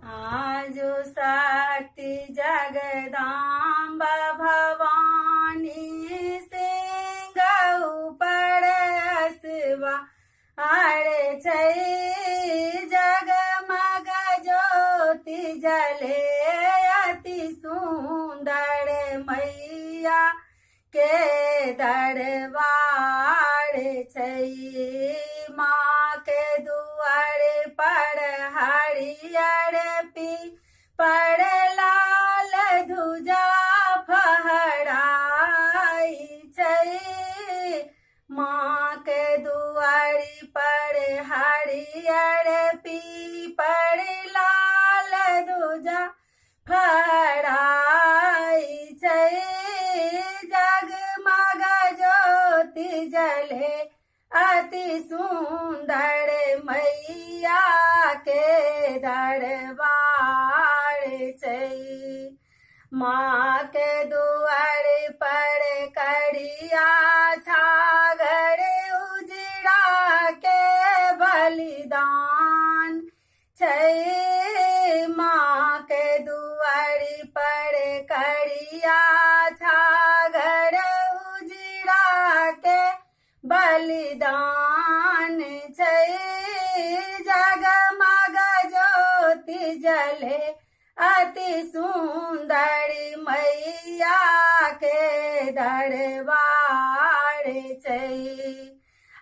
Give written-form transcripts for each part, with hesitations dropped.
आजु शक्ति जगदाम्ब भवानी सिंह ऊपर असवा आड़े छै जगमग ज्योति जले अति सुंदर मैया के दरबार छै। माँ के दुआर पर हरियर पर लाल ध्वजा फहराई छै। माँ के दुआरी पर हरियर पर लाल ध्वजा फहराई छै। जगमग ज्योति जले अति सुंदर मैया के दरबार छै। माँ के दुआर पर करिया छागर उजड़ा के बलिदान छै। माँ के दुआर पर करिया छागर उजड़ा के बलिदान छै। जगमग ज्योति जले अति सुंदर मैया के दरबार छै।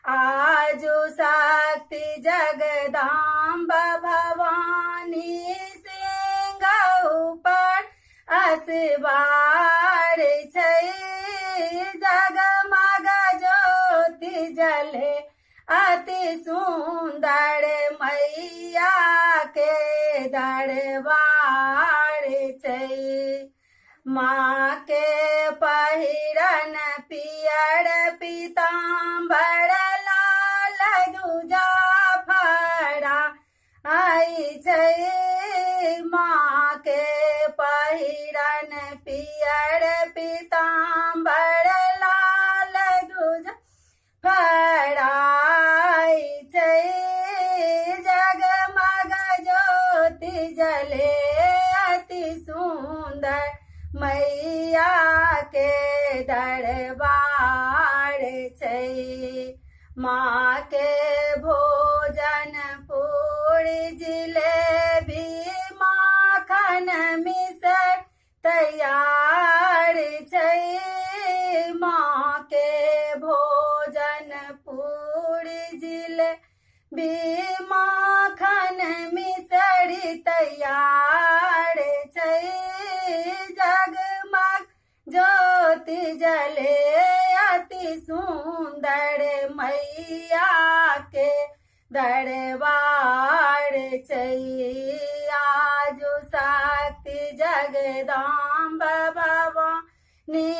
आजु शक्ति जगदाम्ब भवानी सिंह ऊपर असवार छै। जगमग ज्योति जले अति सुंदर मैया के दरबार छै। माँ के पहिरन पियर पीताम्बर लाल ध्वजा फहरा आई छै। माँ के पहिरन पियर पीताम्बर लाल ध्वजा फहराई छै। जगमग ज्योति जले अति सुंदर मैया के दरबार छै। माँ के भोजन पूरी जिलेबी माखन मिसर तैयार छै। माँ के भोजन पूरी जिलेबी माखन मिसरी तैयार छै। जगमग ज्योति जले अति सुंदर मैया के दरबार छै। आजु शक्ति जगदाम्ब भवानी